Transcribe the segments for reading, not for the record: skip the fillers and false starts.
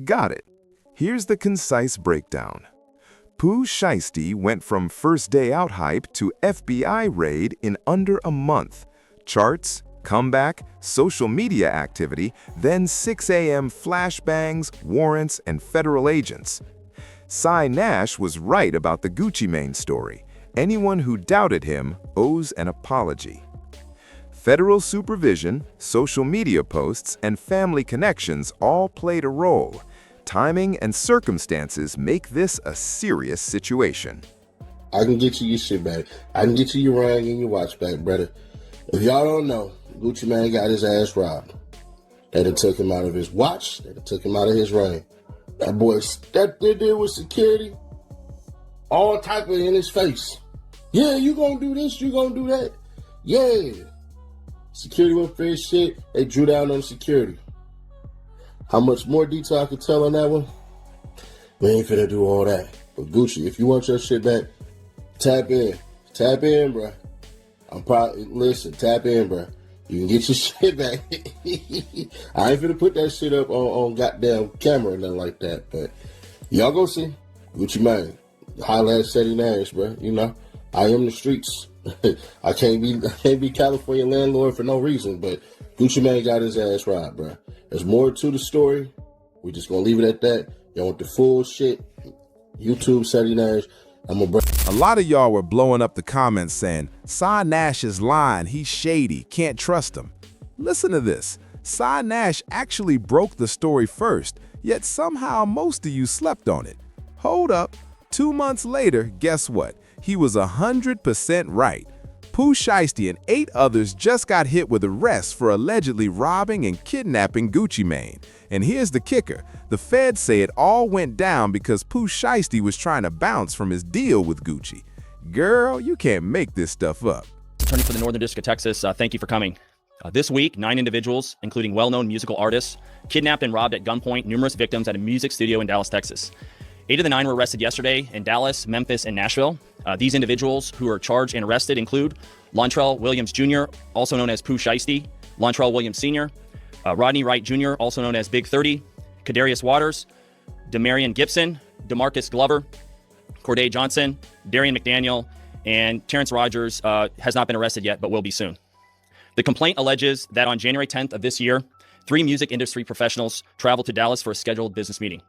Got it. Here's the concise breakdown. Pooh Shiesty went from first day out hype to FBI raid in under a month. Charts, comeback, social media activity, then 6 a.m. flashbangs, warrants, and federal agents. Cy Nash was right about the Gucci Mane story. Anyone who doubted him owes an apology. Federal supervision, social media posts, and family connections all played a role. Timing and circumstances make this a serious situation. I can get you your shit back. I can get you your ring and your watch back, brother. If y'all don't know, Gucci Mane got his ass robbed. They done took him out of his watch. They done took him out of his ring. That boy stepped in there with security, all type of in his face. Yeah, you gonna do this, you gonna do that. Yeah. Security went for his shit. They drew down on security. How much more detail I could tell on that one? We ain't finna do all that. But Gucci, if you want your shit back, tap in. Tap in, bruh. Listen, tap in, bruh. You can get your shit back. I ain't finna put that shit up on goddamn camera or nothing like that. But y'all go see. Gucci Mane. Holla at City Nash, bruh. You know, I am the streets. I can't be California landlord for no reason, but Gucci Mane got his ass robbed, bro. There's more to the story. We just gonna leave it at that. Y'all want the full shit? YouTube, Sadie Nash. A lot of y'all were blowing up the comments saying, Cy Nash is lying, he's shady, can't trust him. Listen to this. Cy Nash actually broke the story first, yet somehow most of you slept on it. Hold up. 2 months later, guess what? He was 100% right. Pooh Shiesty and 8 others just got hit with arrests for allegedly robbing and kidnapping Gucci Mane. And here's the kicker. The feds say it all went down because Pooh Shiesty was trying to bounce from his deal with Gucci. Girl, you can't make this stuff up. Attorney for the Northern District of Texas, thank you for coming. This week, 9 individuals, including well-known musical artists, kidnapped and robbed at gunpoint numerous victims at a music studio in Dallas, Texas. 8 of the 9 were arrested yesterday in Dallas, Memphis, and Nashville. These individuals who are charged and arrested include Lontrell Williams Jr., also known as Pooh Shiesty, Lontrell Williams Sr., Rodney Wright Jr., also known as Big 30, Kadarius Waters, Demarion Gibson, DeMarcus Glover, Corday Johnson, Darian McDaniel, and Terrence Rogers has not been arrested yet, but will be soon. The complaint alleges that on January 10th of this year, 3 music industry professionals traveled to Dallas for a scheduled business meeting.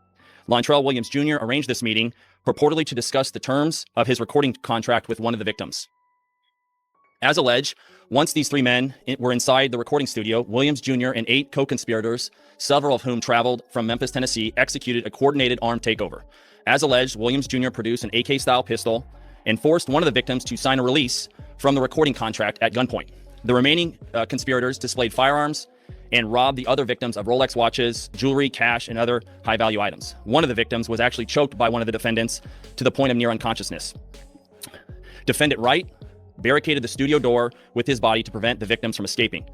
Lontrell Williams Jr. arranged this meeting purportedly to discuss the terms of his recording contract with one of the victims. As alleged, once these 3 men were inside the recording studio, Williams Jr. and 8 co-conspirators, several of whom traveled from Memphis, Tennessee, executed a coordinated armed takeover. As alleged, Williams Jr. produced an AK-style pistol and forced one of the victims to sign a release from the recording contract at gunpoint. The remaining conspirators displayed firearms and robbed the other victims of Rolex watches, jewelry, cash, and other high-value items. One of the victims was actually choked by one of the defendants to the point of near unconsciousness. Defendant Wright barricaded the studio door with his body to prevent the victims from escaping.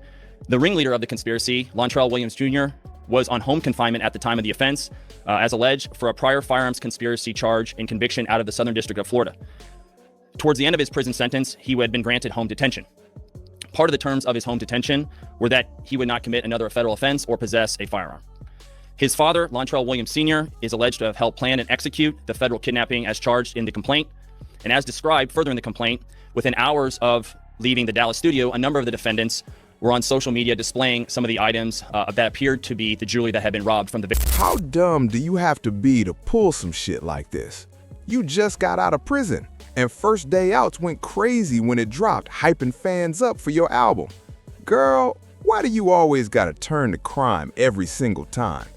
The ringleader of the conspiracy, Lontrell Williams Jr., was on home confinement at the time of the offense, as alleged, for a prior firearms conspiracy charge and conviction out of the Southern District of Florida. Towards the end of his prison sentence, he had been granted home detention. Part of the terms of his home detention were that he would not commit another federal offense or possess a firearm. His father, Lontrell Williams Sr., is alleged to have helped plan and execute the federal kidnapping as charged in the complaint. And as described further in the complaint, within hours of leaving the Dallas studio, a number of the defendants were on social media displaying some of the items that appeared to be the jewelry that had been robbed from the victim. How dumb do you have to be to pull some shit like this? You just got out of prison, and First Day Outs went crazy when it dropped, hyping fans up for your album. Girl, why do you always gotta turn to crime every single time?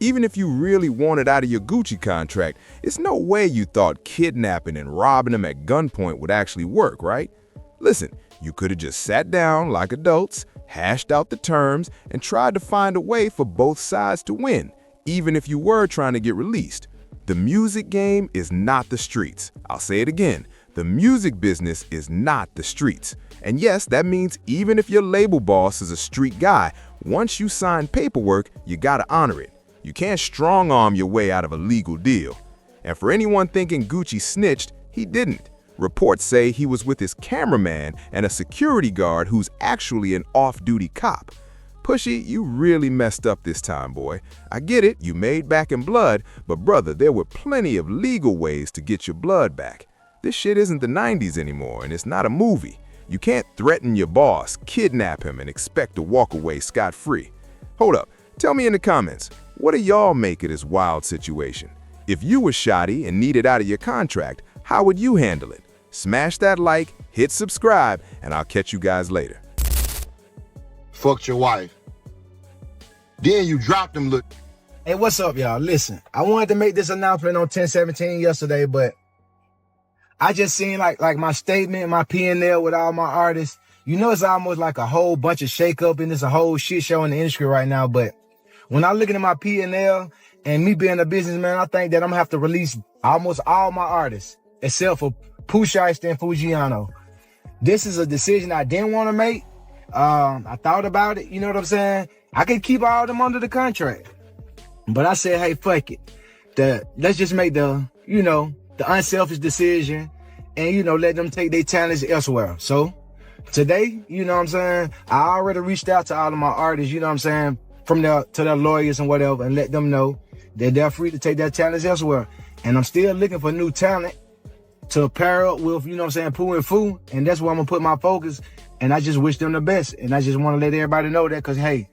Even if you really wanted out of your Gucci contract, it's no way you thought kidnapping and robbing them at gunpoint would actually work, right? Listen, you could have just sat down like adults, hashed out the terms, and tried to find a way for both sides to win, even if you were trying to get released. The music game is not the streets. I'll say it again. The music business is not the streets. And yes, that means even if your label boss is a street guy, once you sign paperwork, you gotta honor it. You can't strong-arm your way out of a legal deal. And for anyone thinking Gucci snitched, he didn't. Reports say he was with his cameraman and a security guard who's actually an off-duty cop. Pushy, you really messed up this time, boy. I get it, you made back in blood, but brother, there were plenty of legal ways to get your blood back. This shit isn't the 90s anymore, and it's not a movie. You can't threaten your boss, kidnap him, and expect to walk away scot-free. Hold up, tell me in the comments, what do y'all make of this wild situation? If you were Shotty and needed out of your contract, how would you handle it? Smash that like, hit subscribe, and I'll catch you guys later. Fucked your wife. Then you dropped him. Look. Hey, what's up, y'all? Listen, I wanted to make this announcement on 10/17 yesterday, but I just seen like my statement, my P&L with all my artists. You know, it's almost like a whole bunch of shakeup and it's a whole shit show in the industry right now. But when I look at my P&L and me being a businessman, I think that I'm gonna have to release almost all my artists except for Pooh Shiesty and Fujiano. This is a decision I didn't want to make. I thought about it, you know what I'm saying? I could keep all of them under the contract. But I said, hey, fuck it. Let's just make the unselfish decision and, let them take their talents elsewhere. So today, you know what I'm saying? I already reached out to all of my artists, you know what I'm saying? To their lawyers and whatever, and let them know that they're free to take their talents elsewhere. And I'm still looking for new talent to pair up with, you know what I'm saying, Pooh and Foo. And that's where I'm gonna put my focus. And I just wish them the best. And I just want to let everybody know that, because, hey,